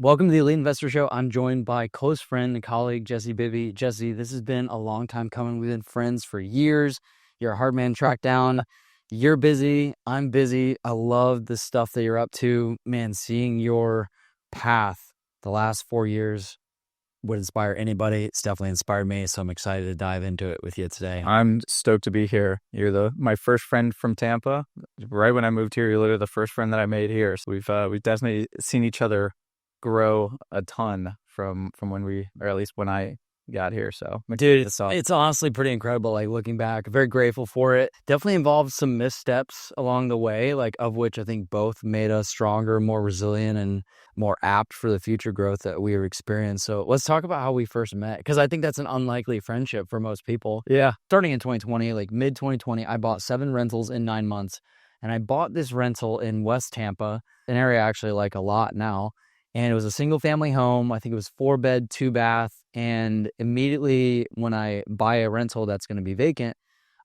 Welcome to the Elite Investor Show. I'm joined by close friend and colleague, Jesse Bibby. Jesse, this has been a long time coming. We've been friends for years. You're a hard man to track down. You're busy. I'm busy. I love the stuff that you're up to. Man, seeing your path the last 4 years would inspire anybody. It's definitely inspired me, so I'm excited to dive into it with you today. I'm stoked to be here. You're my first friend from Tampa. Right when I moved here, you're literally the first friend that I made here. So we've definitely seen each other grow a ton from when or at least when I got here. So dude, it's honestly pretty incredible. Like looking back, very grateful for it. Definitely involved some missteps along the way, like of which I think both made us stronger, more resilient, and more apt for the future growth that we have experienced. So let's talk about how we first met, because I think that's an unlikely friendship for most people. Yeah. Starting in 2020, like mid 2020, I bought 7 rentals in 9 months, and I bought this rental in West Tampa, an area I actually like a lot now. And it was a single family home. I think it was 4-bed, 2-bath. And immediately when I buy a rental that's going to be vacant,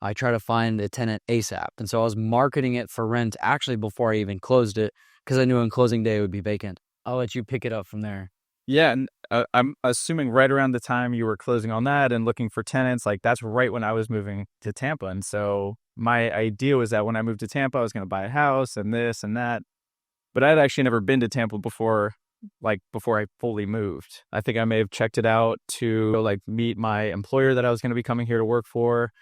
I try to find a tenant ASAP. And so I was marketing it for rent actually before I even closed it, because I knew on closing day it would be vacant. I'll let you pick it up from there. Yeah. And I'm assuming right around the time you were closing on that and looking for tenants, like that's right when I was moving to Tampa. And so my idea was that when I moved to Tampa, I was going to buy a house and this and that. But I'd actually never been to Tampa before I fully moved. I think I may have checked it out to meet my employer that I was going to be coming here to work for.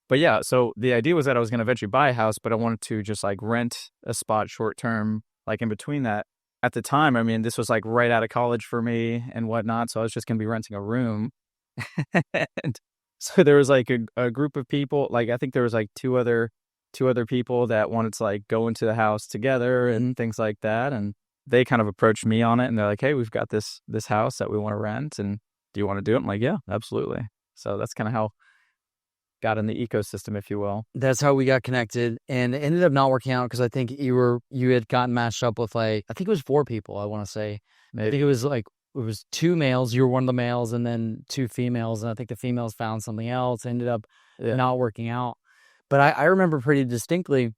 But yeah, so the idea was that I was going to eventually buy a house, but I wanted to just rent a spot short term, in between that. At the time, I mean, this was right out of college for me and whatnot. So I was just going to be renting a room. And so there was a group of people, I think there was two other people that wanted to go into the house together and things like that. And they kind of approached me on it, and they're like, hey, we've got this house that we want to rent, and do you want to do it? I'm like, yeah, absolutely. So that's kind of how got in the ecosystem, if you will. That's how we got connected, and it ended up not working out because I think you had gotten matched up with I think it was 4 people, I want to say. Maybe. I think it was 2 males. You were one of the males, and then 2 females, and I think the females found something else, ended up not working out. But I remember pretty distinctly,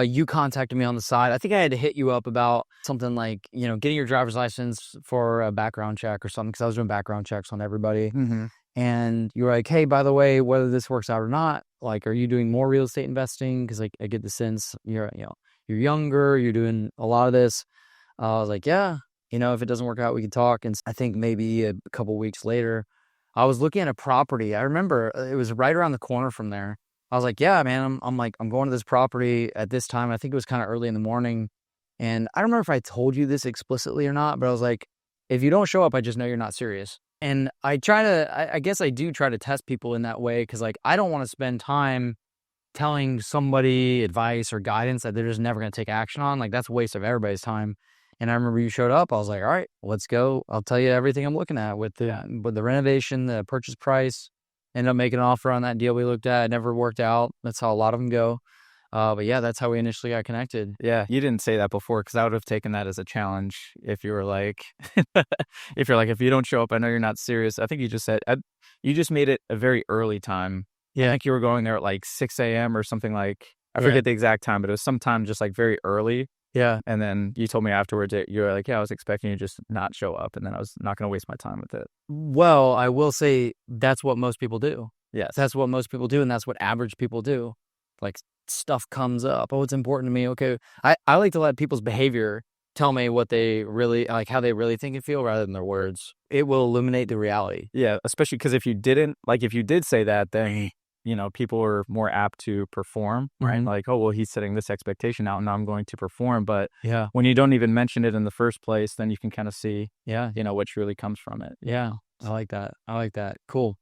you contacted me on the side. I think I had to hit you up about something getting your driver's license for a background check or something, because I was doing background checks on everybody. Mm-hmm. And you were like, hey, by the way, whether this works out or not, are you doing more real estate investing? Because I get the sense you're younger, you're doing a lot of this. I was like, yeah, if it doesn't work out, we can talk. And I think maybe a couple weeks later, I was looking at a property. I remember it was right around the corner from there. I was like, yeah, man, I'm going to this property at this time. I think it was kind of early in the morning. And I don't remember if I told you this explicitly or not, but I was like, if you don't show up, I just know you're not serious. And I guess I do try to test people in that way, because I don't want to spend time telling somebody advice or guidance that they're just never going to take action on. That's a waste of everybody's time. And I remember you showed up. I was like, all right, let's go. I'll tell you everything I'm looking at with the renovation, the purchase price. Ended up making an offer on that deal we looked at. It never worked out. That's how a lot of them go. But yeah, that's how we initially got connected. Yeah, you didn't say that before, because I would have taken that as a challenge if you were if you don't show up, I know you're not serious. I think you just said, you just made it a very early time. Yeah. I think you were going there at 6 a.m. or something I forget the exact time, but it was sometime just very early. Yeah. And then you told me afterwards, you were like, yeah, I was expecting you to just not show up. And then I was not going to waste my time with it. Well, I will say that's what most people do. Yes. That's what most people do. And that's what average people do. Stuff comes up. Oh, it's important to me. Okay. I like to let people's behavior tell me what they really, how they really think and feel, rather than their words. It will illuminate the reality. Yeah. Especially because if you did say that, then people are more apt to perform, right? Mm-hmm. Oh, well, he's setting this expectation out and I'm going to perform. But yeah, when you don't even mention it in the first place, then you can kind of see, what truly comes from it. Yeah. I like that. Cool.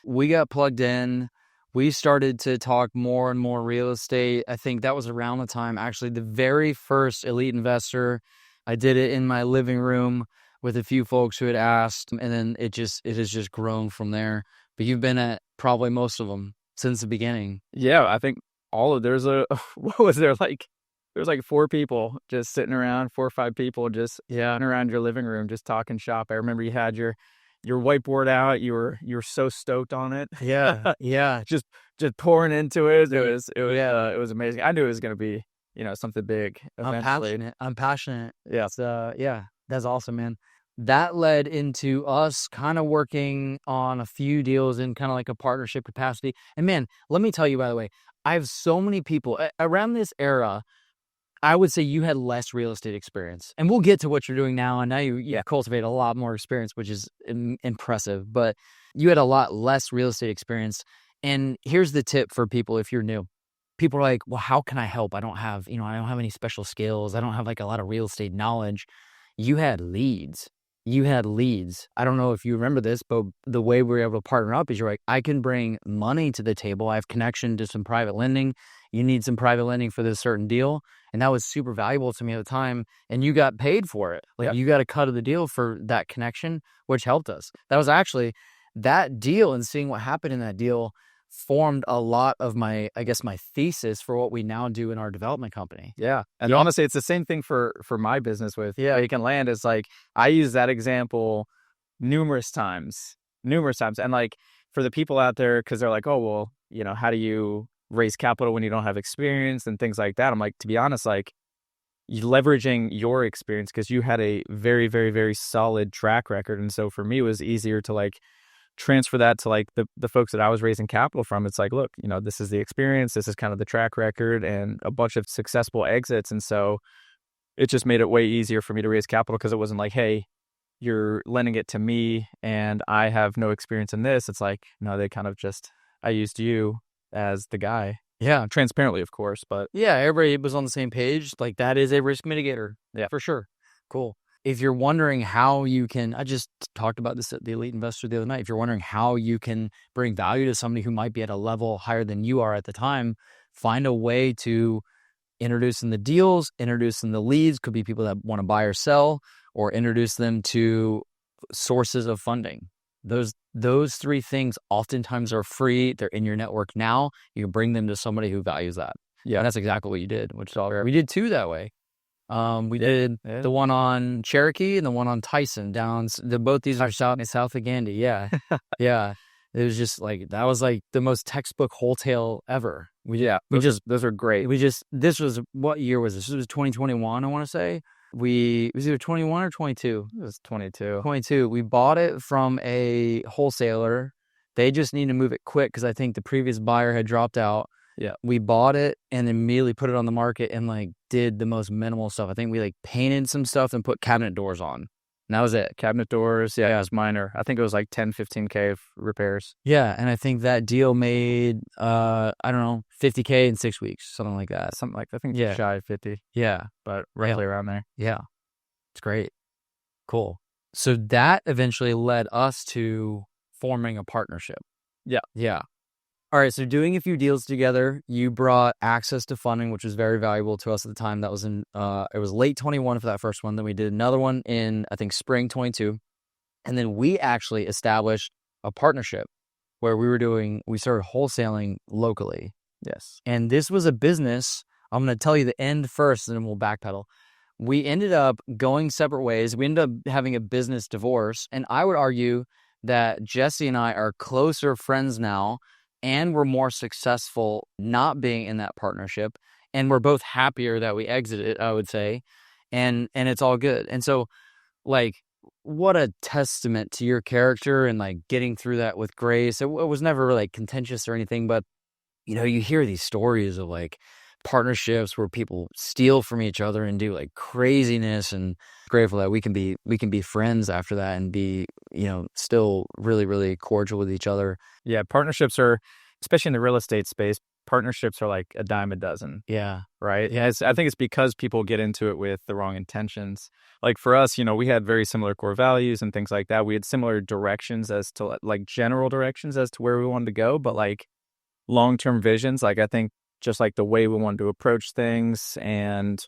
We got plugged in. We started to talk more and more real estate. I think that was around the time, actually, the very first Elite Investor. I did it in my living room with a few folks who had asked, and then it has just grown from there. But you've been at probably most of them since the beginning. Yeah, I think what was there there was 4 people just sitting around, 4 or 5 people just around your living room, just talking shop. I remember you had your whiteboard out. You were so stoked on it. Yeah. Yeah. just pouring into it. It was amazing. I knew it was going to be, something big eventually. I'm passionate. Yeah. Yeah. That's awesome, man. that led into us kind of working on a few deals in kind of like a partnership capacity. And man, let me tell you, by the way, I have so many people around this era. I would say you had less real estate experience, and we'll get to what you're doing now. And now you cultivate a lot more experience, which is impressive, but you had a lot less real estate experience. And here's the tip for people. If you're new, people are like, well, how can I help? I don't have any special skills. I don't have like a lot of real estate knowledge. You had leads. I don't know if you remember this, but the way we were able to partner up is you're like, I can bring money to the table. I have connection to some private lending. You need some private lending for this certain deal. And that was super valuable to me at the time. And you got paid for it. Like you got a cut of the deal for that connection, which helped us. That was actually that deal, and seeing what happened in that deal formed a lot of my thesis for what we now do in our development company. Yeah. And honestly, it's the same thing for my business with Vacant Land. Is like, I use that example numerous times. And like, for the people out there, because they're like, oh, well, how do you raise capital when you don't have experience and things like that? I'm like, to be honest, like, you leveraging your experience, because you had a very, very, very solid track record. And so for me, it was easier to like transfer that to like the folks that I was raising capital from. It's like, look, this is the experience, this is kind of the track record, and a bunch of successful exits. And so it just made it way easier for me to raise capital, because it wasn't like, hey, you're lending it to me and I have no experience in this. It's like, no, they kind of just, I used you as the guy. Yeah. Transparently, of course, but yeah, everybody was on the same page. Like, that is a risk mitigator. Yeah, for sure. Cool. If you're wondering how you can, I just talked about this at the Elite Investor the other night. If you're wondering how you can bring value to somebody who might be at a level higher than you are at the time, find a way to introduce them the deals, introduce them the leads. Could be people that want to buy or sell, or introduce them to sources of funding. Those three things oftentimes are free. They're in your network now. You can bring them to somebody who values that. Yeah, and that's exactly what you did. Which we did two that way. We did the one on Cherokee and the one on Tyson both these are south of Gandy. Yeah. Yeah. It was just like, that was like the most textbook wholesale ever. Those are great. This was, what year was this? This was 2021, I want to say. It was either 21 or 22. It was 22. 22. We bought it from a wholesaler. They just needed to move it quick because I think the previous buyer had dropped out. Yeah. We bought it and immediately put it on the market and like did the most minimal stuff. I think we like painted some stuff and put cabinet doors on. And that was it. Cabinet doors. Yeah, it was minor. I think it was like 10, 15K of repairs. Yeah. And I think that deal made, I don't know, 50K in 6 weeks, something like that. I think shy of 50. Yeah. But roughly around there. Yeah. It's great. Cool. So that eventually led us to forming a partnership. Yeah. Yeah. All right, so doing a few deals together, you brought access to funding, which was very valuable to us at the time. That was it was late 21 for that first one. Then we did another one in, I think, spring 22. And then we actually established a partnership where we started wholesaling locally. Yes. And this was a business. I'm going to tell you the end first, and then we'll backpedal. We ended up going separate ways. We ended up having a business divorce. And I would argue that Jesse and I are closer friends now, and we're more successful not being in that partnership, and we're both happier that we exited, I would say, and it's all good. And so, like, what a testament to your character and like getting through that with grace. It was never really contentious or anything, but you hear these stories of like partnerships where people steal from each other and do like craziness, and grateful that we can be friends after that and be still really, really cordial with each other. Yeah, partnerships are, especially in the real estate space, partnerships are like a dime a dozen. Yeah. Right. Yeah. I think it's because people get into it with the wrong intentions. Like for us, we had very similar core values and things like that. We had similar directions as to like general directions as to where we wanted to go, but like long-term visions, like I think just like the way we wanted to approach things and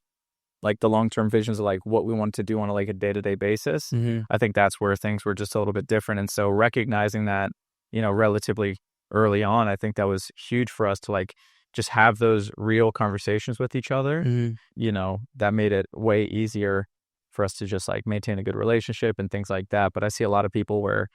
like the long-term visions of like what we wanted to do on like a day-to-day basis. Mm-hmm. I think that's where things were just a little bit different. And so recognizing that, relatively early on, I think that was huge for us to like just have those real conversations with each other. Mm-hmm. That made it way easier for us to just like maintain a good relationship and things like that. But I see a lot of people where,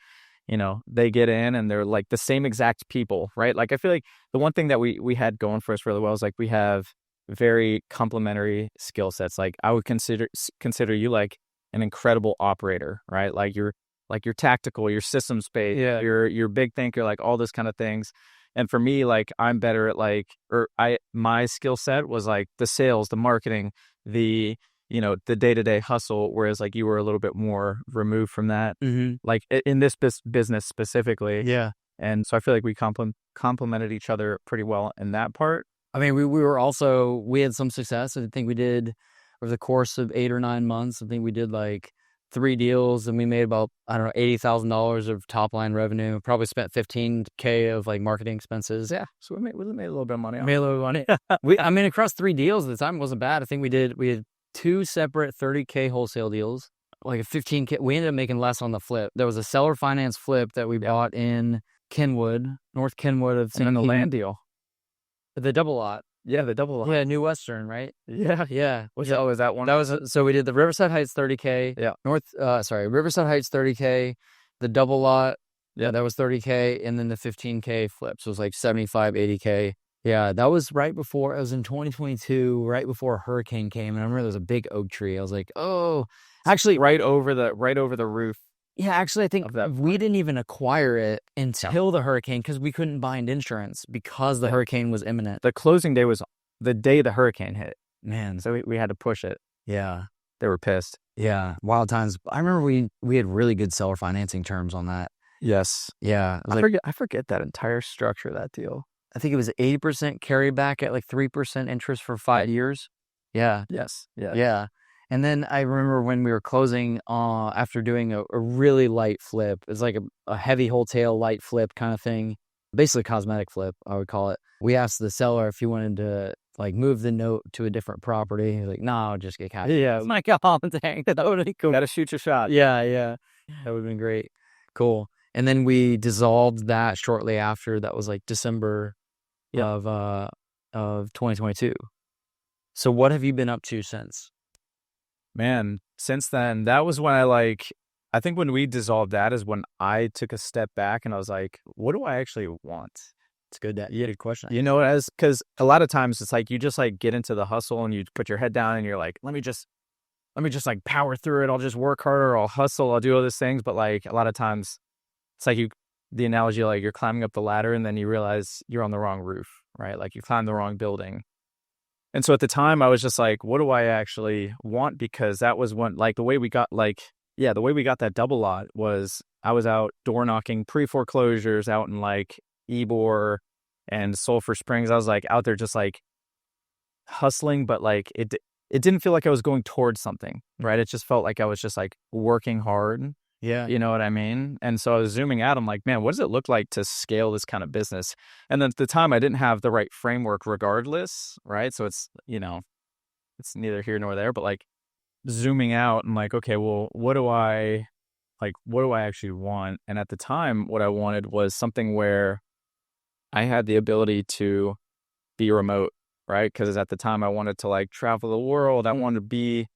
they get in and they're like the same exact people, right? Like I feel like the one thing that we had going for us really well is like we have very complementary skill sets. Like I would consider you like an incredible operator, right? Like you're tactical, you're systems based, Yeah. you're big thinker, like all those kind of things. And for me, like I'm better at my skill set was like the sales, the marketing, the the day-to-day hustle, whereas like you were a little bit more removed from that, Mm-hmm. like in this business specifically. Yeah. And so I feel like we complemented each other pretty well in that part. I mean, we had some success. I think we did over the course of 8 or 9 months. I think we did like 3 deals, and we made about, I don't know, $80,000 of top line revenue. Probably spent $15K of like marketing expenses. Yeah, so we made a little bit of money. Made a little money. I mean, across 3 deals at the time, it wasn't bad. I think we had 2 separate $30K wholesale deals, like a $15K. We ended up making less on the flip. There was a seller finance flip that we bought in Kenwood, North Kenwood of St. And then the Pete. land deal. The double lot. Yeah, the double lot. Yeah, New Western, right? Yeah. Yeah. Was that one? That was so we did the Riverside Heights 30K. Yeah. Riverside Heights 30K, the double lot. Yeah, that was 30K, and then the 15K flip. So it was like 75, 80K. Yeah, that was right before, it was in 2022, right before a hurricane came. And I remember there was a big oak tree. I was like, oh, actually, right over the roof. yeah, actually, I think Of that we didn't even acquire it until the hurricane because we couldn't bind insurance because the hurricane was imminent. The closing day was the day the hurricane hit. Man, So we had to push it. yeah. They were pissed. Yeah, wild times. I remember we had really good seller financing terms on that. Yes. Yeah, I forget that entire structure of that deal. I think it was 80% carryback at like 3% interest for 5 years. Yeah, Yes. Yeah. yeah. And then I remember when we were closing after doing a really light flip. It was like a heavy wholesale light flip kind of thing. Basically cosmetic flip, I would call it. We asked the seller if he wanted to like move the note to a different property. He's like, no, I'll just get cash. Yeah. I'm like, oh, dang, that would be cool. Gotta shoot your shot. Yeah, yeah. That would have been great. Cool. And then we dissolved that shortly after. That was like December of 2022. So what have you been up to since? Man, since then, that was when I think when we dissolved that is when I took a step back and I was like, what do I actually want? It's good. Good question. You know, because a lot of times it's like you just like get into the hustle and you put your head down and you're like, let me just like power through it. I'll just work harder. I'll hustle. I'll do all these things. But like a lot of times it's like the analogy, like you're climbing up the ladder and then you realize you're on the wrong roof, right? Like you climbed the wrong building. And so at the time I was just like, what do I actually want? Because that was when like the way we got that double lot was I was out door knocking pre-foreclosures out in like Ybor and Sulphur Springs. I was like out there just like hustling, but like it didn't feel like I was going towards something, right? It just felt like I was just like working hard. Yeah. You know what I mean? And so I was zooming out. I'm like, man, what does it look like to scale this kind of business? And then at the time I didn't have the right framework regardless, right? So it's, it's neither here nor there, but like zooming out, I'm like, okay, well, what do I actually want? And at the time, what I wanted was something where I had the ability to be remote, right? Because at the time I wanted to like travel the world. I wanted to be,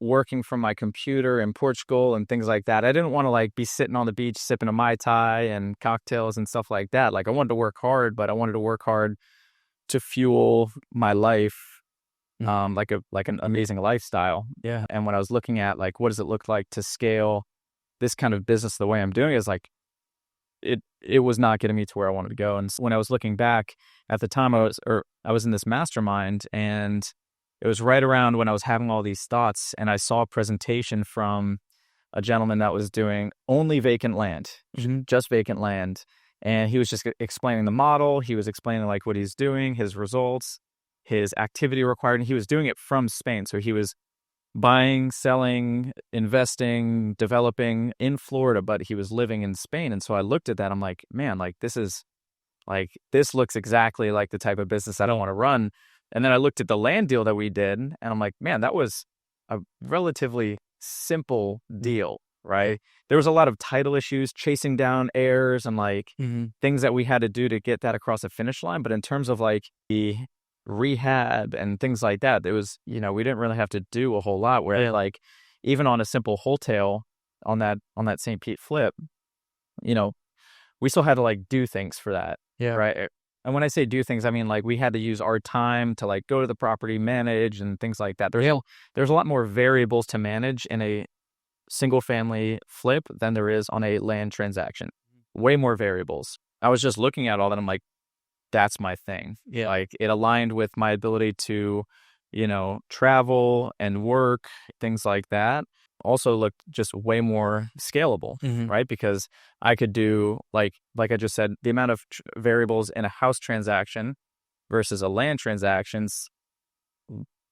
working from my computer in Portugal and things like that. I didn't want to like be sitting on the beach sipping a Mai Tai and cocktails and stuff like that. Like I wanted to work hard, but I wanted to work hard to fuel my life, like an amazing lifestyle. Yeah. And when I was looking at like, what does it look like to scale this kind of business the way I'm doing, is like, it was not getting me to where I wanted to go. And when I was looking back at the time I was in this mastermind, and it was right around when I was having all these thoughts, and I saw a presentation from a gentleman that was doing only vacant land, just vacant land. And he was just explaining the model. He was explaining like what he's doing, his results, his activity required. And he was doing it from Spain. So he was buying, selling, investing, developing in Florida, but he was living in Spain. And so I looked at that. I'm like, man, like this looks exactly like the type of business I don't want to run. And then I looked at the land deal that we did, and I'm like, man, that was a relatively simple deal, right? There was a lot of title issues, chasing down heirs and like things that we had to do to get that across the finish line. But in terms of like the rehab and things like that, it was, we didn't really have to do a whole lot. Where like even on a simple wholesale on that St. Pete flip, we still had to like do things for that. Yeah. Right. And when I say do things, I mean like we had to use our time to like go to the property, manage, and things like that. There's a lot more variables to manage in a single family flip than there is on a land transaction. Way more variables. I was just looking at all that. I'm like, that's my thing. Yeah. Like it aligned with my ability to, travel and work, things like that. Also looked just way more scalable, right? Because I could do like I just said, the amount of variables in a house transaction versus a land transaction's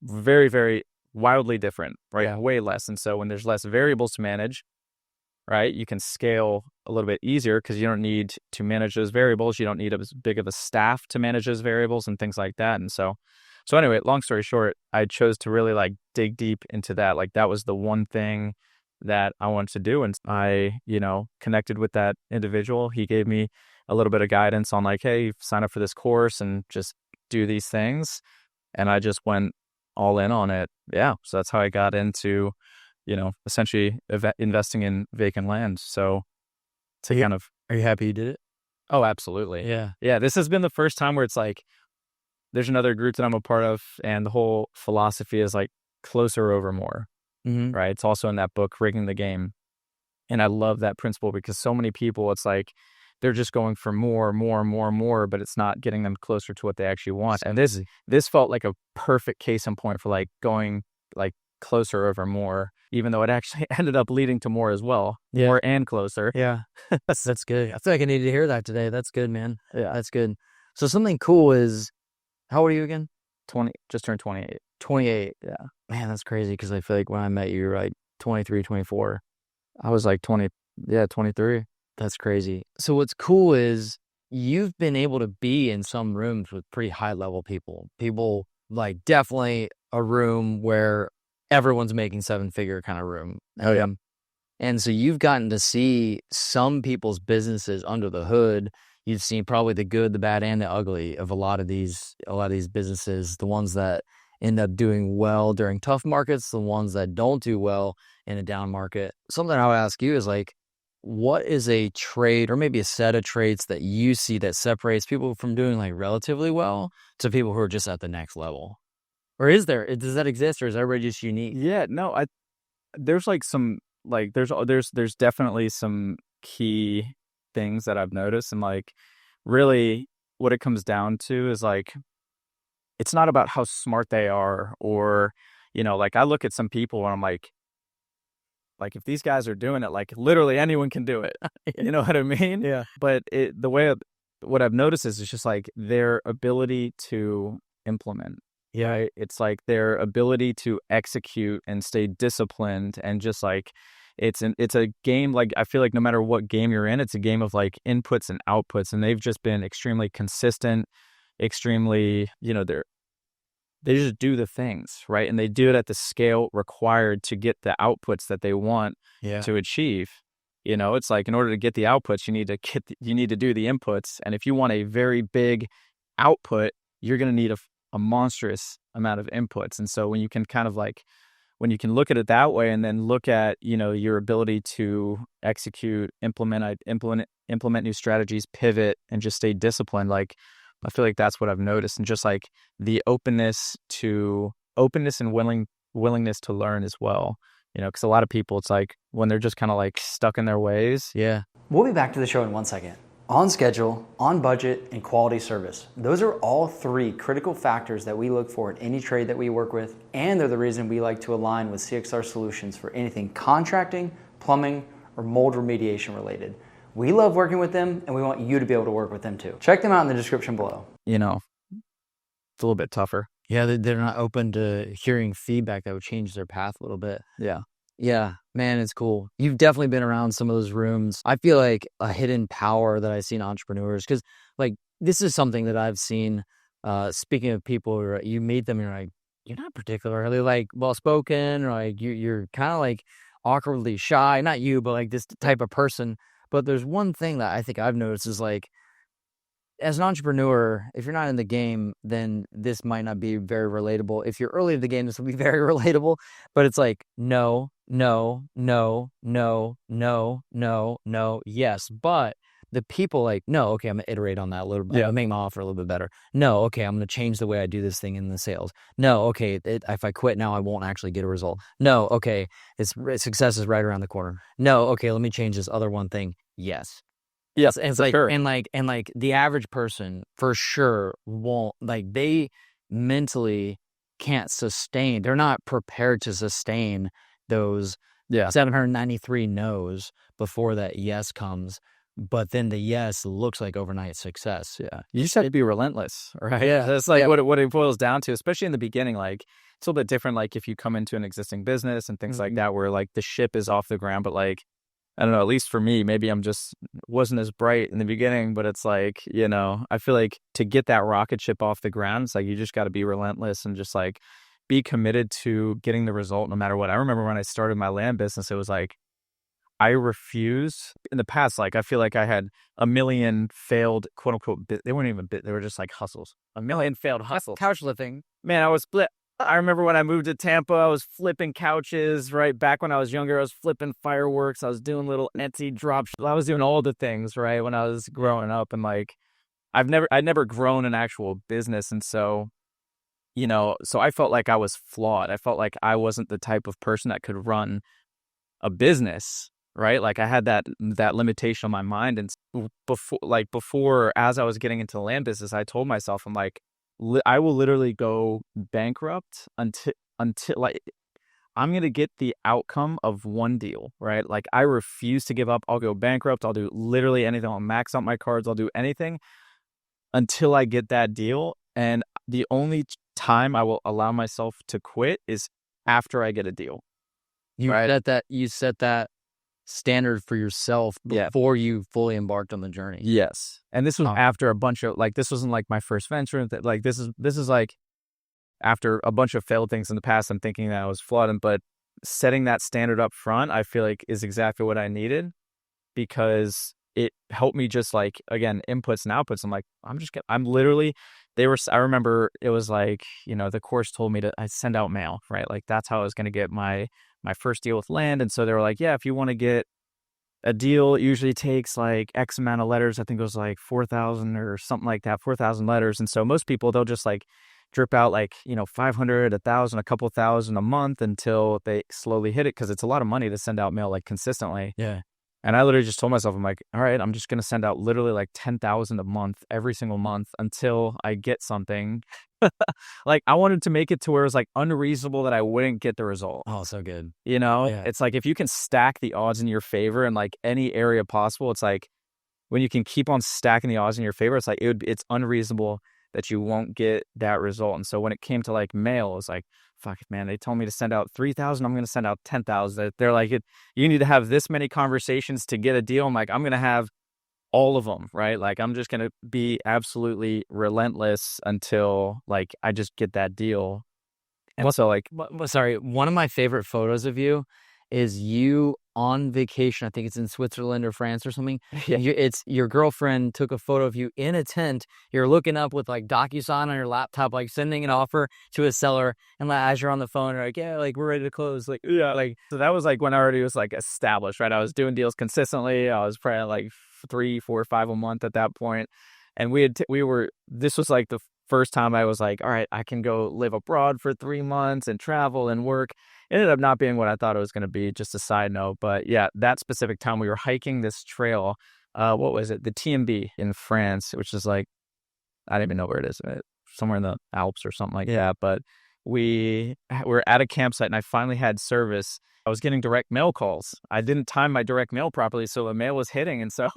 very, very wildly different, right? Yeah. Way less. And so when there's less variables to manage, right, you can scale a little bit easier because you don't need to manage those variables. You don't need as big of a staff to manage those variables and things like that. And so anyway, long story short, I chose to really like dig deep into that. Like that was the one thing that I wanted to do. And I, connected with that individual. He gave me a little bit of guidance on like, hey, sign up for this course and just do these things. And I just went all in on it. Yeah. So that's how I got into, essentially investing in vacant land. So kind of. Are you happy you did it? Oh, absolutely. Yeah. Yeah. This has been the first time where it's like, there's another group that I'm a part of, and the whole philosophy is like closer over more, right? It's also in that book, Rigging the Game. And I love that principle because so many people, it's like, they're just going for more, but it's not getting them closer to what they actually want. And this felt like a perfect case in point for like going like closer over more, even though it actually ended up leading to more as well. Yeah. More and closer. Yeah. That's good. I feel like I needed to hear that today. That's good, man. Yeah, that's good. So something cool is, how old are you again? 20, just turned 28. 28. Yeah. Man, that's crazy because I feel like when I met you, you were like 23, 24. I was like 23. That's crazy. So what's cool is you've been able to be in some rooms with pretty high level people. People like definitely a room where everyone's making 7-figure kind of room. Oh yeah. And so you've gotten to see some people's businesses under the hood. You've seen probably the good, the bad, and the ugly of a lot of these businesses, the ones that end up doing well during tough markets, the ones that don't do well in a down market. Something I would ask you is like, what is a trade or maybe a set of traits that you see that separates people from doing like relatively well to people who are just at the next level? Or does that exist, or is everybody just unique? Yeah, no, there's like some, like there's definitely some key things that I've noticed. And like really what it comes down to is like, it's not about how smart they are, or, like I look at some people and I'm like if these guys are doing it, like literally anyone can do it. You know what I mean? Yeah. But what I've noticed is it's just like their ability to implement. Yeah. Right? It's like their ability to execute and stay disciplined, and just like it's a game. Like I feel like no matter what game you're in, it's a game of like inputs and outputs, and they've just been extremely consistent, extremely, they just do the things, right? And they do it at the scale required to get the outputs that they want to achieve. It's like in order to get the outputs, you need to do the inputs. And if you want a very big output, you're going to need a monstrous amount of inputs. And so when you can when you can look at it that way, and then look at, your ability to execute, implement new strategies, pivot, and just stay disciplined, like I feel like that's what I've noticed. And just like the openness and willingness to learn as well, because a lot of people, it's like when they're just kind of like stuck in their ways. Yeah. We'll be back to the show in 1 second. On schedule, on budget, and quality service. Those are all 3 critical factors that we look for in any trade that we work with, and they're the reason we like to align with CXR Solutions for anything contracting, plumbing, or mold remediation related. We love working with them, and we want you to be able to work with them too. Check them out in the description below. It's a little bit tougher. Yeah, they're not open to hearing feedback that would change their path a little bit. Yeah. Yeah, man, it's cool. You've definitely been around some of those rooms. I feel like a hidden power that I see in entrepreneurs, because like this is something that I've seen. Speaking of people, where you meet them and you're like, you're not particularly like well-spoken, or like you're kind of like awkwardly shy. Not you, but like this type of person. But there's one thing that I think I've noticed is like, as an entrepreneur, if you're not in the game, then this might not be very relatable. If you're early in the game, this will be very relatable. But it's like, no, yes. But the people like, no, okay, I'm gonna iterate on that a little bit. Yeah. I'll make my offer a little bit better. No, okay, I'm gonna change the way I do this thing in the sales. No, okay, if I quit now, I won't actually get a result. No, okay, success is right around the corner. No, okay, let me change this other one thing. Yes. Yes, And it's for like, sure. and like the average person for sure won't, like, they mentally can't sustain. They're not prepared to sustain those Yeah. 793 no's before that yes comes. But then the yes looks like overnight success. Yeah. You just have to be relentless, right? Yeah. That's like Yeah. what it boils down to, especially in the beginning. Like, it's a little bit different, like if you come into an existing business and things like that, where like the ship is off the ground, but like, I don't know, at least for me, maybe I'm just wasn't as bright in the beginning, but it's like, you know, I feel like to get that rocket ship off the ground, it's like you just got to be relentless and just like be committed to getting the result no matter what. I remember when I started my land business, it was like, I refuse in the past. Like, I feel like I had a million failed, quote unquote, they weren't even they were just like hustles, a million failed hustles. Couch lifting. Man, I was split. I remember when I moved to Tampa, I was flipping couches, right? Back when I was younger, I was flipping fireworks. I was doing little Etsy drop. I was doing all the things, right? When I was growing up, and like, I'd never grown an actual business. And so, you know, so I felt like I was flawed. I felt like I wasn't the type of person that could run a business, right? Like I had that limitation on my mind. And before, as I was getting into the land business, I told myself, I'm like, I will literally go bankrupt until like I'm going to get the outcome of one deal, right? Like I refuse to give up. I'll go bankrupt. I'll do literally anything. I'll max out my cards. I'll do anything until I get that deal. And the only time I will allow myself to quit is after I get a deal. You Right. set that standard for yourself before you fully embarked on the journey. Yes. And this was after a bunch of, like, this wasn't like my first venture. Like this is like after a bunch of failed things in the past. I'm thinking that I was flawed. But setting that standard up front, I feel like is exactly what I needed, because it helped me just like, again, inputs and outputs. I'm like, I'm literally, I remember it was like, you know, the course told me I send out mail, right? Like that's how I was going to get my first deal with land. And so they were like, yeah, if you want to get a deal, it usually takes like X amount of letters. I think it was like 4,000 or something like that, 4,000 letters. And so most people, they'll just like drip out like, you know, 500, 1,000, a couple thousand a month until they slowly hit it, because it's a lot of money to send out mail like consistently. Yeah. And I literally just told myself, I'm like, all right, I'm just going to send out literally like 10,000 a month, every single month until I get something. Like I wanted to make it to where it was like unreasonable that I wouldn't get the result. Oh, so good. You know, Yeah. It's like if you can stack the odds in your favor in like any area possible, it's like when you can keep on stacking the odds in your favor, it's like it's unreasonable that you won't get that result. And so when it came to like mail, it's like, fuck it, man, they told me to send out 3,000. I'm going to send out 10,000. They're like, you need to have this many conversations to get a deal. I'm like, I'm going to have all of them, right? Like, I'm just going to be absolutely relentless until like I just get that deal. And so like, Sorry, one of my favorite photos of you is you on vacation. I think it's in Switzerland or France or something. Yeah. It's your girlfriend took a photo of you in a tent. You're looking up with like DocuSign on your laptop, like sending an offer to a seller. And like, as you're on the phone, you're like, yeah, like we're ready to close. Like, yeah, like, so that was like when I already was like established, right? I was doing deals consistently. I was probably like 3, 4, 5 a month at that point. And this was like the first time I was like, all right, I can go live abroad for 3 months and travel and work. It ended up not being what I thought it was going to be, just a side note. But yeah, that specific time we were hiking this trail. What was it? The TMB in France, which is like, I don't even know where it is, right? Somewhere in the Alps or something like that. But we were at a campsite and I finally had service. I was getting direct mail calls. I didn't time my direct mail properly, so the mail was hitting. And so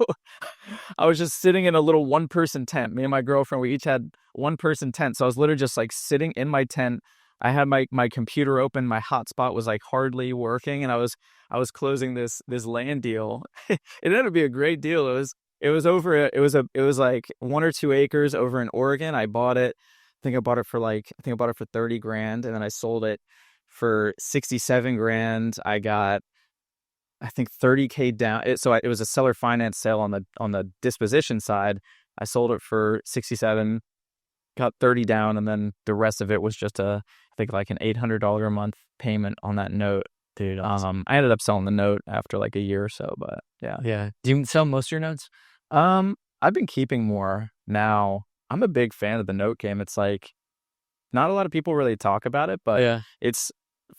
I was just sitting in a little one-person tent. Me and my girlfriend, we each had one-person tent. So I was literally just like sitting in my tent. I had my computer open. My hotspot was like hardly working, and I was closing this land deal. It ended up being a great deal. It was like 1 or 2 acres over in Oregon. I bought it. I think I bought it for $30,000, and then I sold it for 67 grand. I got, I think, 30K down. It was a seller finance sale on the disposition side. I sold it for 67, got 30 down, and then the rest of it was just I think like an $800 a month payment on that note. dude, awesome. I ended up selling the note after like a year or so, but yeah. Yeah. Do you sell most of your notes? I've been keeping more now. I'm a big fan of the note game. It's like not a lot of people really talk about it, but Yeah. it's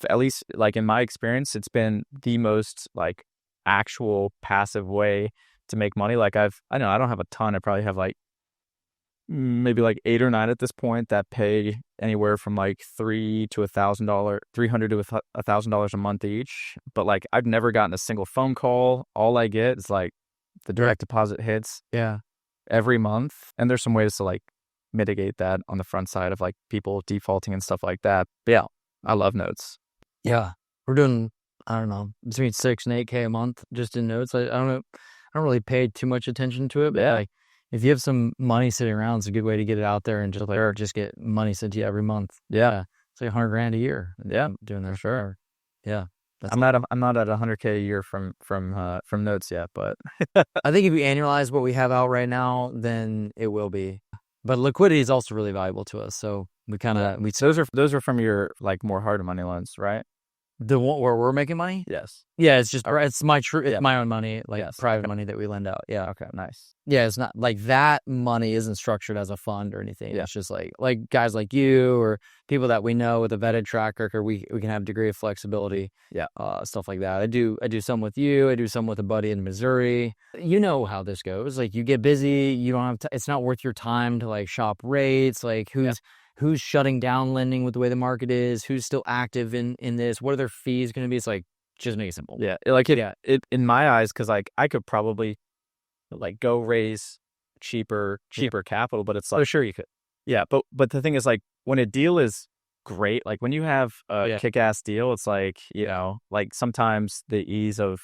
at least like in my experience, it's been the most like actual passive way to make money. Like I know I don't have a ton. I probably have like maybe like 8 or 9 at this point that pay anywhere from like $300 to $1,000 a month each. But like I've never gotten a single phone call. All I get is like the direct deposit hits Yeah. every month. And there's some ways to like mitigate that on the front side of like people defaulting and stuff like that. But yeah, I love notes. Yeah. We're doing, I don't know, between 6 and 8K a month just in notes. I don't know. I don't really pay too much attention to it, but Yeah. like if you have some money sitting around, it's a good way to get it out there and just like just get money sent to you every month. Yeah. It's like $100,000 a year. Yeah, Doing there. sure. Yeah. I'm not at 100K a year from notes yet, but I think if you annualize what we have out right now, then it will be. But liquidity is also really valuable to us. So we kind of, those are from your like more hard money loans, right? the one where we're making money. Yes. Yeah. It's just, it's Yeah. my own money, like Yes. private money that we lend out. Yeah. Okay, nice. Yeah. It's not like that money isn't structured as a fund or anything. Yeah. It's just like guys like you or people that we know with a vetted track record, we can have a degree of flexibility. Yeah. Stuff like that. I do some with you. I do some with a buddy in Missouri. You know how this goes. Like you get busy. You don't have it's not worth your time to like shop rates. Like who's shutting down lending with the way the market is, who's still active in this, what are their fees going to be? It's like, just make it simple. Yeah. It in my eyes, because like I could probably like go raise cheaper capital, but it's like, Oh, sure you could. yeah, but the thing is like when a deal is great, like when you have a kick-ass deal, it's like, you know, like sometimes the ease of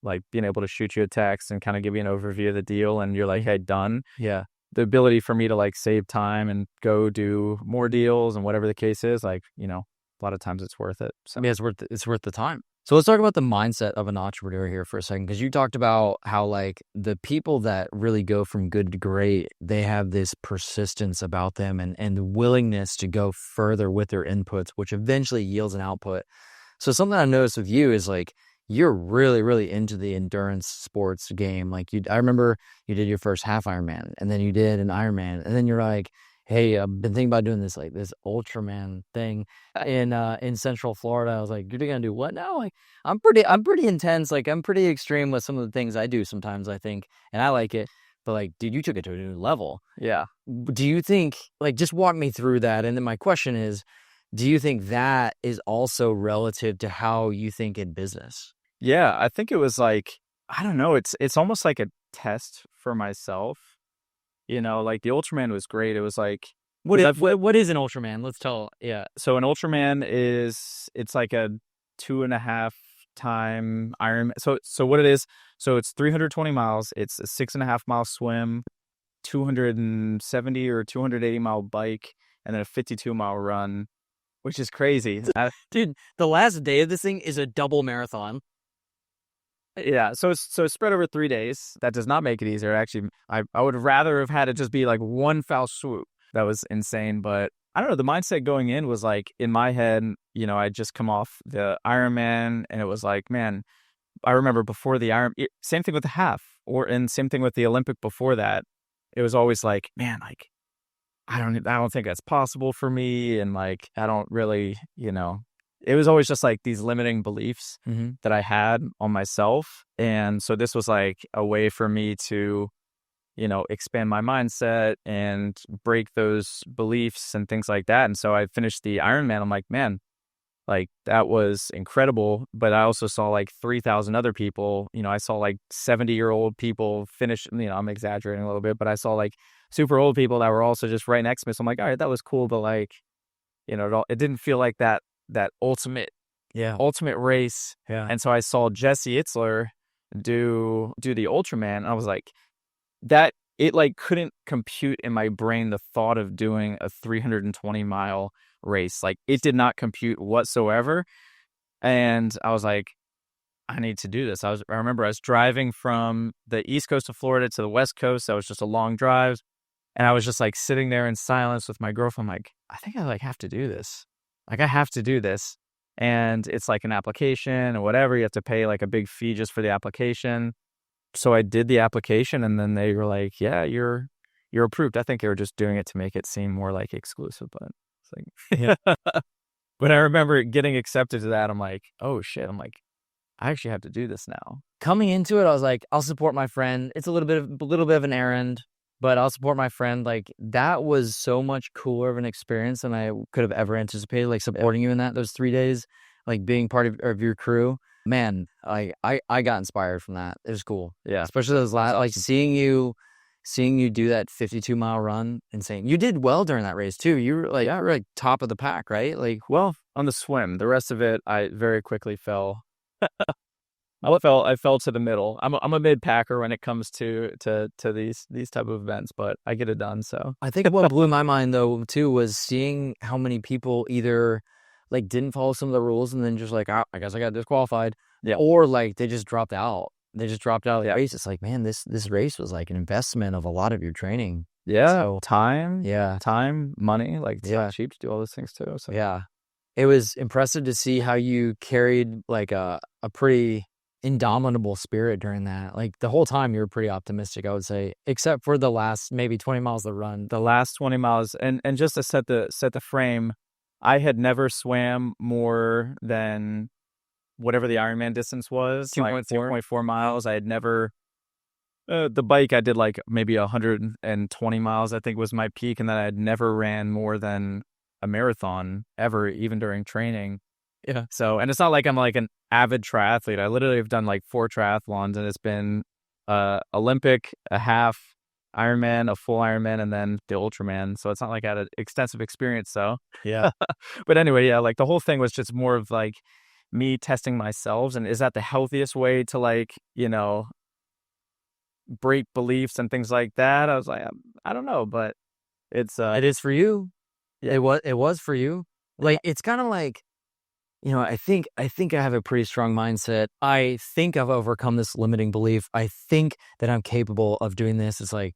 like being able to shoot you a text and kind of give you an overview of the deal and you're like, hey, done. Yeah. The ability for me to like save time and go do more deals and whatever the case is, like, you know, a lot of times it's worth it. So Yeah, it's worth the time. So let's talk about the mindset of an entrepreneur here for a second, because you talked about how like the people that really go from good to great, they have this persistence about them and the willingness to go further with their inputs, which eventually yields an output. So something I noticed with you is like you're really, really into the endurance sports game. Like I remember you did your first half Ironman, and then you did an Ironman, and then you're like, hey, I've been thinking about doing this like this Ultraman thing in Central Florida. I was like, you're gonna do what now? Like, I'm pretty intense. Like, I'm pretty extreme with some of the things I do sometimes, I think, and I like it. But like, dude, you took it to a new level. yeah. Do you think, like, just walk me through that? And then my question is, do you think that is also relative to how you think in business? Yeah, I think it was like, I don't know, it's almost like a test for myself. You know, like the Ultraman was great. It was like, What is an Ultraman? Let's tell. Yeah. so an Ultraman it's like a 2.5 time Ironman. So what it is, so it's 320 miles. It's a 6.5 mile swim, 270 or 280 mile bike, and then a 52 mile run, which is crazy. Dude, the last day of this thing is a double marathon. Yeah, so it's spread over 3 days. That does not make it easier. Actually, I would rather have had it just be like one foul swoop. That was insane. But I don't know. The mindset going in was like in my head, you know, I'd just come off the Ironman, and it was like, man, I remember before the same thing with the half, and same thing with the Olympic before that. It was always like, man, like I don't think that's possible for me, and like I don't really, you know. It was always just like these limiting beliefs that I had on myself. And so this was like a way for me to, you know, expand my mindset and break those beliefs and things like that. And so I finished the Ironman. I'm like, man, like that was incredible. But I also saw like 3,000 other people, you know, I saw like 70-year-old people finish, you know, I'm exaggerating a little bit, but I saw like super old people that were also just right next to me. So I'm like, all right, that was cool. But like, you know, it didn't feel like that ultimate race. Yeah. And so I saw Jesse Itzler do the Ultraman, and I was like, that it like couldn't compute in my brain the thought of doing a 320 mile race. Like it did not compute whatsoever. And I was like, I need to do this. I remember I was driving from the east coast of Florida to the west coast. That was just a long drive. And I was just like sitting there in silence with my girlfriend. I'm like, I think I like have to do this. Like I have to do this. And it's like an application or whatever. You have to pay like a big fee just for the application. so I did the application, and then they were like, "Yeah, you're approved." I think they were just doing it to make it seem more like exclusive, but it's like, Yeah. when I remember getting accepted to that, I'm like, "Oh shit!" I'm like, I actually have to do this now. Coming into it, I was like, I'll support my friend. It's a little bit of an errand, but I'll support my friend. Like, that was so much cooler of an experience than I could have ever anticipated. Like, supporting you in those 3 days, like being part of your crew. Man, I got inspired from that. It was cool. Yeah. Especially those last, like seeing you do that 52-mile run, insane. You did well during that race too. You were like top of the pack, right? Like, Well, on the swim, the rest of it, I very quickly fell. I fell to the middle. I'm a mid packer when it comes to these type of events, but I get it done. So I think what blew my mind though too was seeing how many people either like didn't follow some of the rules and then just like, "Oh, I guess I got disqualified," Yeah. or like they just dropped out. They just dropped out of the Yeah. race. It's like, man, this race was like an investment of a lot of your training. yeah, So time, yeah, money, like it's Yeah. not cheap to do all those things too. So yeah, it was impressive to see how you carried like a pretty indomitable spirit during that. Like the whole time you were pretty optimistic, I would say, except for the last maybe 20 miles of the run. the last 20 miles, and just to set the frame, I had never swam more than whatever the Ironman distance was, like 2.4. 2.4 miles. I had never. The bike, I did like maybe 120 miles, I think was my peak. And then I had never ran more than a marathon ever, even during training. Yeah. So, and it's not like I'm like an avid triathlete. I literally have done like 4 triathlons, and it's been Olympic, a half Ironman, a full Ironman, and then the Ultraman. So it's not like I had an extensive experience. So, Yeah. but anyway, yeah, like the whole thing was just more of like me testing myself. And is that the healthiest way to like, break beliefs and things like that? I was like, I don't know, but it's It is for you. Yeah. It was for you. Like it's kind of like, I think I have a pretty strong mindset. I think I've overcome this limiting belief. I think that I'm capable of doing this. It's like,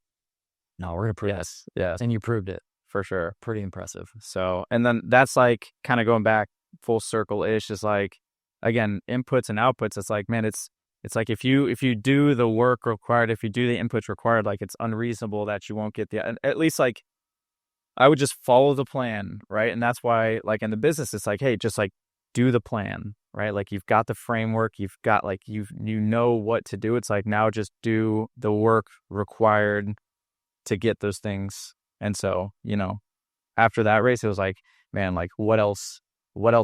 no, we're gonna prove it. yes, And you proved it. for sure. Pretty impressive. So, and then that's like kind of going back full circle ish, is like, again, inputs and outputs. It's like, man, it's like if you do the work required, if you do the inputs required, like it's unreasonable that you won't get at least like I would just follow the plan, right? And that's why like in the business, it's like, hey, just like do the plan, right? Like you've got the framework, you've got like you know what to do. It's like now just do the work required to get those things. And so, after that race, it was like, man, like what else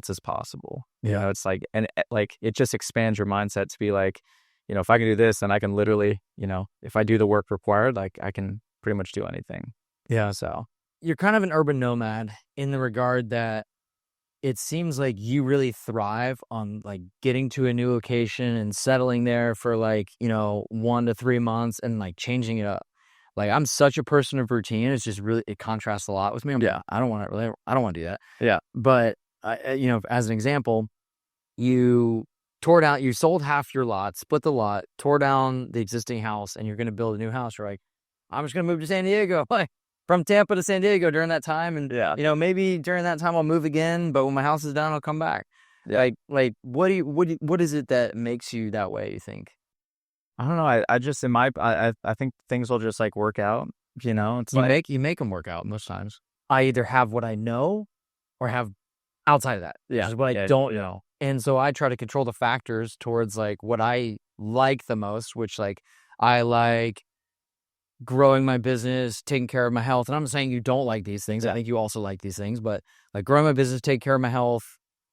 is possible? Yeah. It's like, and like it just expands your mindset to be like, if I can do this, then I can literally, if I do the work required, like I can pretty much do anything. Yeah. So You're kind of an urban nomad in the regard that it seems like you really thrive on like getting to a new location and settling there for like, 1 to 3 months and like changing it up. Like I'm such a person of routine. It's just really, it contrasts a lot with me. I'm like, Yeah. I don't want to do that. Yeah. But as an example, you you sold half your lot, split the lot, tore down the existing house, and you're going to build a new house. You're like, I'm just going to move to San Diego. Like from Tampa to San Diego during that time. And, Yeah. maybe during that time I'll move again, but when my house is done, I'll come back. Yeah. Like what is it that makes you that way, you think? I don't know. I just I think things will just like work out. It's like You make them work out most times. I either have what I know or have outside of that. Yeah. Which is what I Yeah. don't know. And so I try to control the factors towards like what I like the most, which like I like growing my business, taking care of my health. And I'm saying you don't like these things. I think you also like these things, but like growing my business, take care of my health,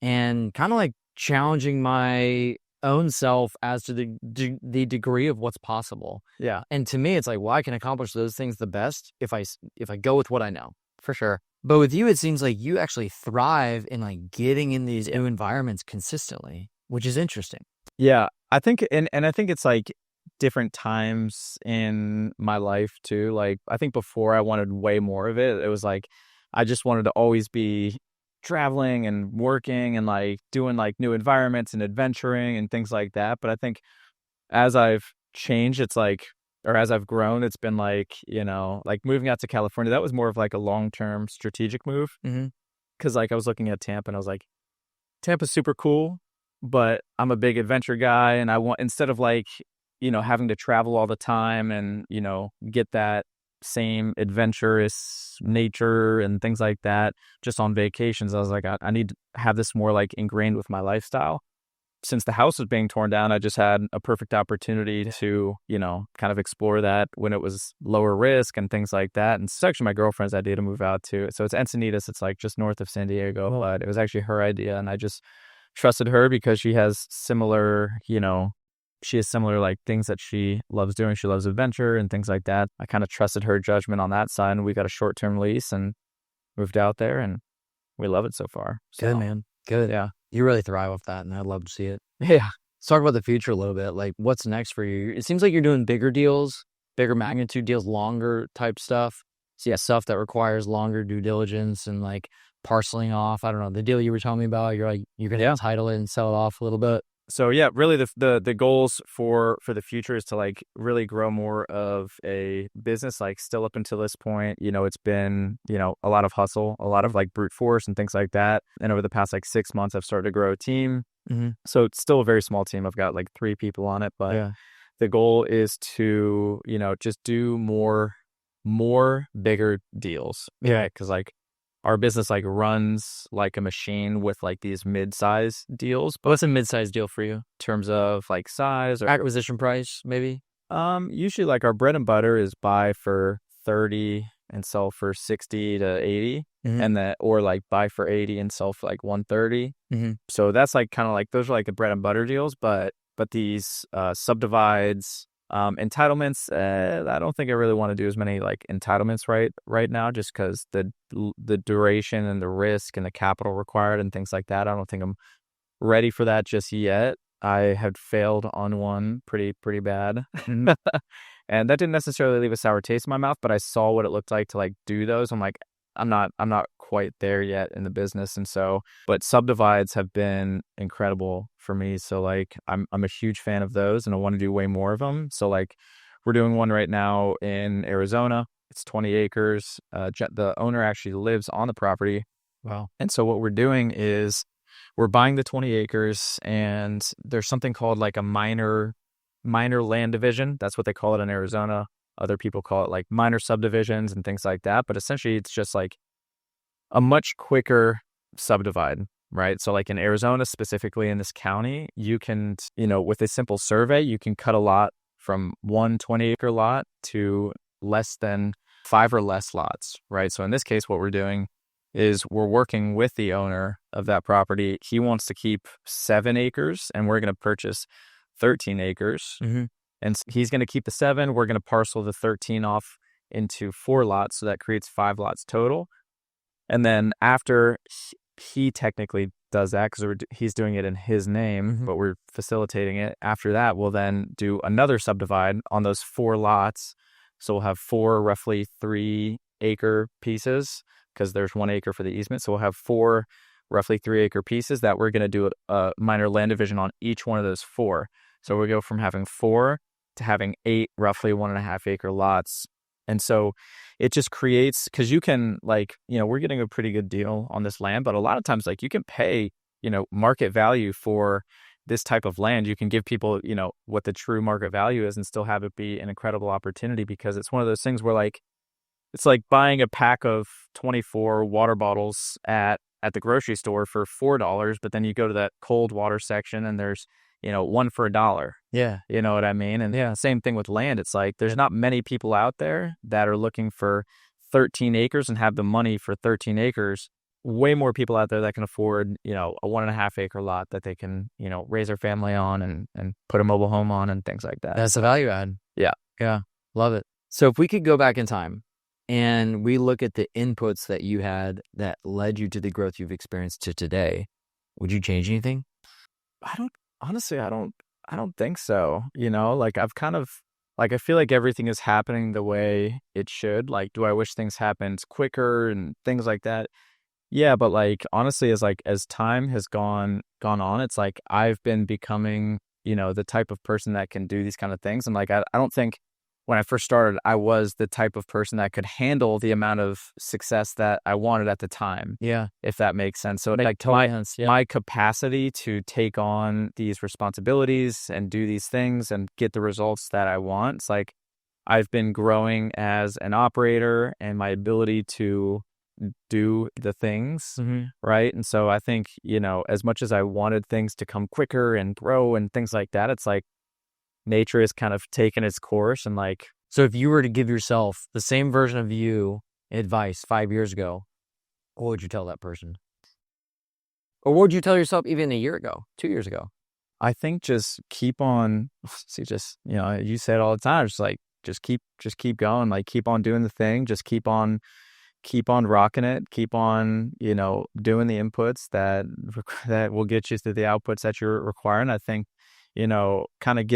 and kind of like challenging my own self as to the degree of what's possible. Yeah. And to me, it's like, well, I can accomplish those things the best if I go with what I know. For sure. But with you, it seems like you actually thrive in like getting in these new environments consistently, which is interesting. Yeah. I think, and I think it's like different times in my life too. Like I think before I wanted way more of it. It was like, I just wanted to always be traveling and working and like doing like new environments and adventuring and things like that. But I think as I've changed, it's like, or as I've grown, it's been like, like moving out to California, that was more of like a long-term strategic move. Mm-hmm. Cause like I was looking at Tampa and I was like, Tampa's super cool, but I'm a big adventure guy. And I want, instead of like, having to travel all the time and, get that same adventurous nature and things like that just on vacations. I was like, I need to have this more like ingrained with my lifestyle. Since the house was being torn down, I just had a perfect opportunity to, kind of explore that when it was lower risk and things like that. And it's actually my girlfriend's idea to move out to. So it's Encinitas. It's like just north of San Diego, but it was actually her idea. And I just trusted her because she has similar, like things that she loves doing. She loves adventure and things like that. I kind of trusted her judgment on that side. And we got a short-term lease and moved out there, and we love it so far. Good, So, man. Good. yeah. You really thrive off that, and I'd love to see it. Yeah. Let's talk about the future a little bit. Like, what's next for you? It seems like you're doing bigger deals, bigger magnitude deals, longer type stuff. So yeah, stuff that requires longer due diligence and like parceling off. I don't know, the deal you were telling me about, you're like, you're going to title it and sell it off a little bit. So yeah, really the goals for the future is to like really grow more of a business. Like still up until this point, it's been, a lot of hustle, a lot of like brute force and things like that. And over the past like 6 months, I've started to grow a team. Mm-hmm. So it's still a very small team. I've got like 3 people on it, but Yeah. the goal is to, just do more bigger deals. Yeah. Right? Because like our business like runs like a machine with like these mid-size deals. What's a mid-sized deal for you? In terms of like size or Acquisition price, maybe? usually like our bread and butter is buy for 30 and sell for 60 to 80, Mhm. and that, or like buy for 80 and sell for like 130. Mhm. So that's like kind of like those are like the bread and butter deals, but these subdivides, entitlements, I don't think I really want to do as many like entitlements right now, just because the duration and the risk and the capital required and things like that. I don't think I'm ready for that just yet. I had failed on one pretty bad, and that didn't necessarily leave a sour taste in my mouth, but I saw what it looked like to like do those. I'm like, I'm not quite there yet in the business. And so, but subdivides have been incredible for me. So like, I'm a huge fan of those, and I want to do way more of them. So like, we're doing one right now in Arizona. It's 20 acres. The owner actually lives on the property. Wow. And so what we're doing is we're buying the 20 acres, and there's something called like a minor land division. That's what they call it in Arizona. Other people call it like minor subdivisions and things like that. But essentially, it's just like a much quicker subdivide, right? So like in Arizona, specifically in this county, you can, with a simple survey, you can cut a lot from one 20-acre lot to less than 5 or less lots, right? So in this case, what we're doing is we're working with the owner of that property. He wants to keep 7 acres, and we're going to purchase 13 acres. Mm-hmm. And he's going to keep the 7. We're going to parcel the 13 off into 4 lots. So that creates 5 lots total. And then after he technically does that, because he's doing it in his name, but we're facilitating it. After that, we'll then do another subdivide on those 4 lots. So we'll have 4 roughly 3-acre pieces, because there's 1 acre for the easement. So we'll have 4 roughly 3-acre pieces that we're going to do a minor land division on each one of those 4. So we go from having 4 to having 8 roughly 1.5-acre lots. And so it just creates, because you can like, we're getting a pretty good deal on this land, but a lot of times like you can pay, market value for this type of land. You can give people, what the true market value is and still have it be an incredible opportunity, because it's one of those things where like, it's like buying a pack of 24 water bottles at the grocery store for $4, but then you go to that cold water section and there's, 1 for $1. Yeah. You know what I mean? And Yeah. same thing with land. It's like there's not many people out there that are looking for 13 acres and have the money for 13 acres. Way more people out there that can afford, a 1.5-acre lot that they can, raise their family on and put a mobile home on and things like that. That's a value add. Yeah. Yeah. Love it. So if we could go back in time and we look at the inputs that you had that led you to the growth you've experienced to today, would you change anything? Honestly, I don't think so. Like I've kind of, like, I feel like everything is happening the way it should. Like, do I wish things happened quicker and things like that? Yeah, but like, honestly, as time has gone on, it's like I've been becoming, the type of person that can do these kind of things. And like, I don't think when I first started, I was the type of person that could handle the amount of success that I wanted at the time. Yeah. If that makes sense. So Make like total sense. Yeah. my capacity to take on these responsibilities and do these things and get the results that I want, it's like I've been growing as an operator and my ability to do the things, right? And so I think, as much as I wanted things to come quicker and grow and things like that, it's like nature has kind of taken its course. And like, so if you were to give yourself the same version of you advice 5 years ago, what would you tell that person? Or what would you tell yourself even a year ago, 2 years ago? I think just keep on, you say it all the time, just like, just keep going, like keep on doing the thing, just keep on rocking it, keep on, doing the inputs that will get you to the outputs that you're requiring. I think, kind of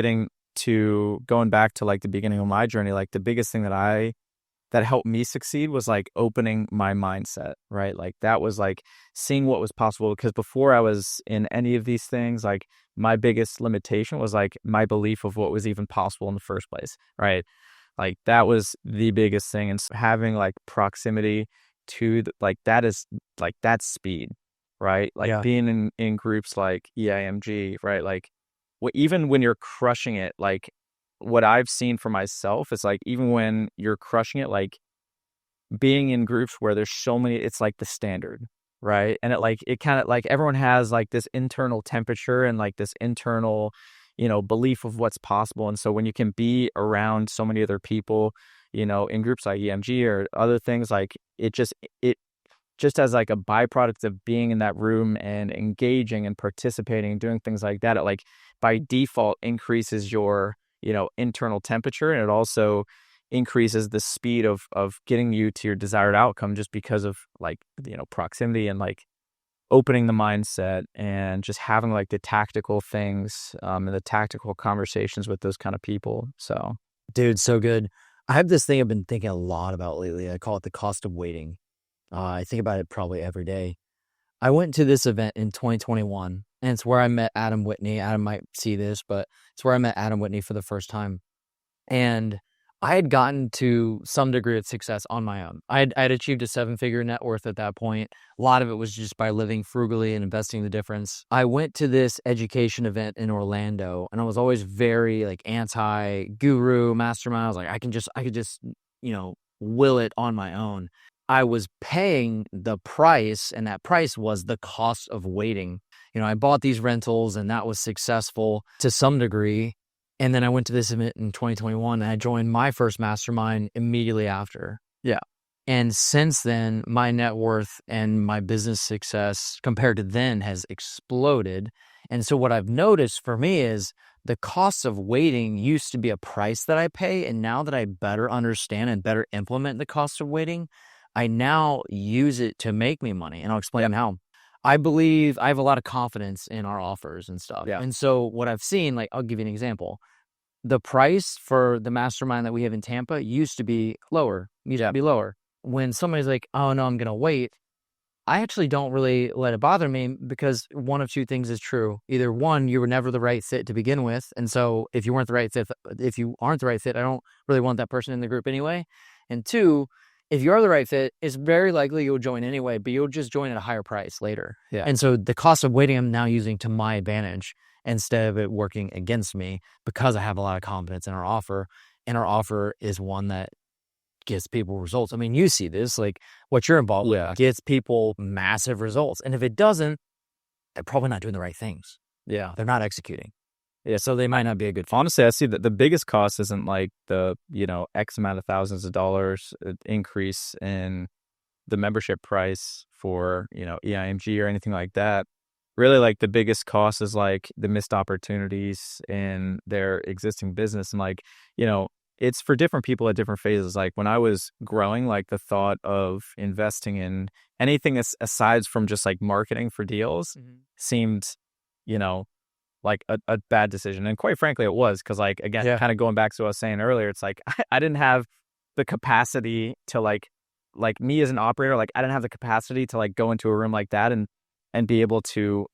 going back to like the beginning of my journey, like the biggest thing that helped me succeed was like opening my mindset, right? Like that was like seeing what was possible, because before I was in any of these things, like my biggest limitation was like my belief of what was even possible in the first place, right? Like that was the biggest thing. And so having like proximity to that's speed, right? Like being in groups like EIMG, right? Like even when you're crushing it, like what I've seen for myself is like, even when you're crushing it, like being in groups where there's so many, it's like the standard, right? And it kind of like everyone has like this internal temperature and like this internal, belief of what's possible. And so when you can be around so many other people, in groups like EMG or other things, like it just as like a byproduct of being in that room and engaging and participating and doing things like that, it like by default increases your internal temperature, and it also increases the speed of getting you to your desired outcome, just because of like proximity and like opening the mindset and just having like the tactical things and the tactical conversations with those kind of people. So, dude, so good. I have this thing I've been thinking a lot about lately. I call it the cost of waiting. I think about it probably every day. I went to this event in 2021, and it's where I met Adam Whitney. Adam might see this, but it's where I met Adam Whitney for the first time. And I had gotten to some degree of success on my own. I had achieved a 7-figure net worth at that point. A lot of it was just by living frugally and investing the difference. I went to this education event in Orlando, and I was always very like anti-guru, mastermind. I was like, I could just, will it on my own. I was paying the price, and that price was the cost of waiting. I bought these rentals, and that was successful to some degree. And then I went to this event in 2021, and I joined my first mastermind immediately after. Yeah. And since then, my net worth and my business success compared to then has exploded. And so what I've noticed for me is the cost of waiting used to be a price that I pay. And now that I better understand and better implement the cost of waiting, I now use it to make me money. And I'll explain how. I believe I have a lot of confidence in our offers and stuff. Yeah. And so what I've seen, like, I'll give you an example. The price for the mastermind that we have in Tampa used to be lower. When somebody's like, oh no, I'm going to wait, I actually don't really let it bother me, because one of two things is true. Either one, you were never the right fit to begin with. And so if you aren't the right fit, I don't really want that person in the group anyway. And two, if you are the right fit, it's very likely you'll join anyway, but you'll just join at a higher price later. Yeah. And so the cost of waiting, I'm now using to my advantage instead of it working against me, because I have a lot of confidence in our offer. And our offer is one that gets people results. I mean, you see this, like what you're involved with gets people massive results. And if it doesn't, they're probably not doing the right things. Yeah. They're not executing. Yeah, so they might not be a good fit. Honestly, I see that the biggest cost isn't like the, X amount of thousands of dollars increase in the membership price for, EIMG or anything like that. Really, like the biggest cost is like the missed opportunities in their existing business. And like, it's for different people at different phases. Like when I was growing, like the thought of investing in anything aside from just like marketing for deals seemed, like a bad decision. And quite frankly, it was, because like, again, kind of going back to what I was saying earlier, it's like, I didn't have the capacity to like me as an operator, like I didn't have the capacity to like go into a room like that and and be able to,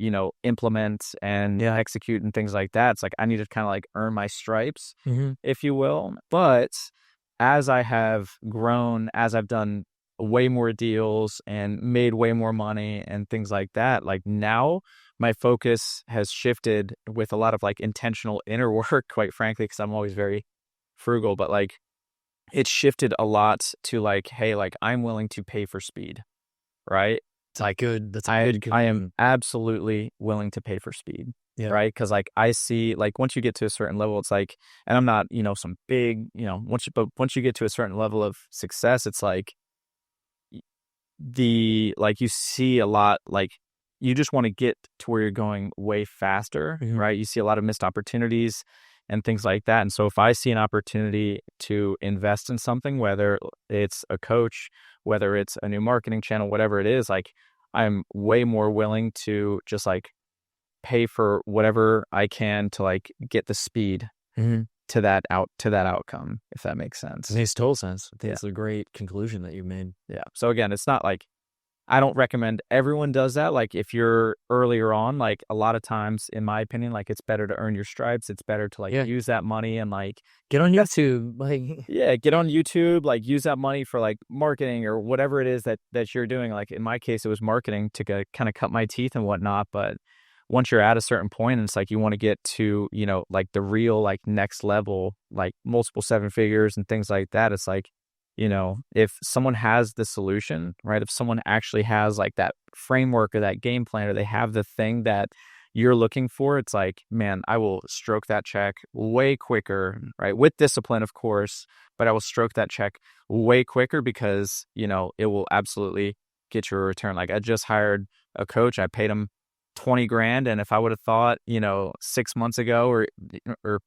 implement and execute and things like that. It's like I need to kind of like earn my stripes, if you will. But as I have grown, as I've done way more deals and made way more money and things like that, like now my focus has shifted with a lot of like intentional inner work, quite frankly, because I'm always very frugal, but like it's shifted a lot to like, hey, like I'm willing to pay for speed, right? It's like good. That's a good. I am absolutely willing to pay for speed, right? Because like I see, like once you get to a certain level, it's like, and I'm not, some big, once you get to a certain level of success, it's like you see a lot, like you just want to get to where you're going way faster, right? You see a lot of missed opportunities and things like that. And so if I see an opportunity to invest in something, whether it's a coach, whether it's a new marketing channel, whatever it is, like I'm way more willing to just like pay for whatever I can to like get the speed to that outcome, if that makes sense. It makes total sense. I think it's a great conclusion that you made. Yeah. So again, it's not like I don't recommend everyone does that. Like if you're earlier on, like a lot of times, in my opinion, like it's better to earn your stripes. It's better to like use that money and like get on YouTube. Like get on YouTube, like use that money for like marketing or whatever it is that you're doing. Like in my case, it was marketing to kind of cut my teeth and whatnot. But once you're at a certain point, and it's like you want to get to, like the real like next level, like multiple 7 figures and things like that, it's like, if someone has the solution, right? If someone actually has like that framework or that game plan, or they have the thing that you're looking for, it's like, man, I will stroke that check way quicker, right? With discipline, of course, but I will stroke that check way quicker because, it will absolutely get you a return. Like I just hired a coach. I paid him 20 grand. And if I would have thought, 6 months ago or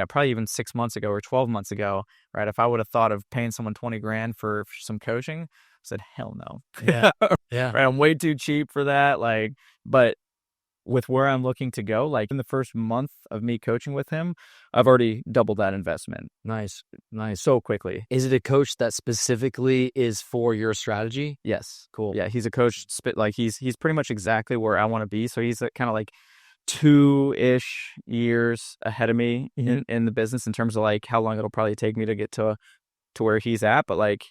probably even 6 months ago or 12 months ago, right? If I would have thought of paying someone 20 grand for some coaching, I said, hell no. Yeah. Right. I'm way too cheap for that. Like, but with where I'm looking to go, like in the first month of me coaching with him, I've already doubled that investment. Nice. So quickly. Is it a coach that specifically is for your strategy? Yes. Cool. Yeah. He's a coach, like he's pretty much exactly where I want to be. So he's kind of like 2-ish years ahead of me in the business in terms of like how long it'll probably take me to get to where he's at. But like,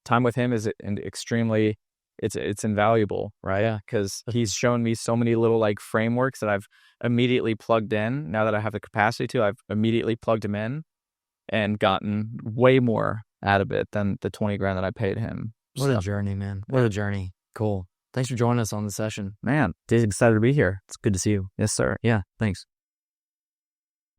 time with him is extremely, it's invaluable, right? Yeah. Because he's shown me so many little like frameworks that I've immediately plugged in. Now that I have the capacity to, I've immediately plugged him in and gotten way more out of it than the 20 grand that I paid him. What a journey, man. What a journey. Cool. Thanks for joining us on the session. Man, excited to be here. It's good to see you. Yes, sir. Yeah, thanks.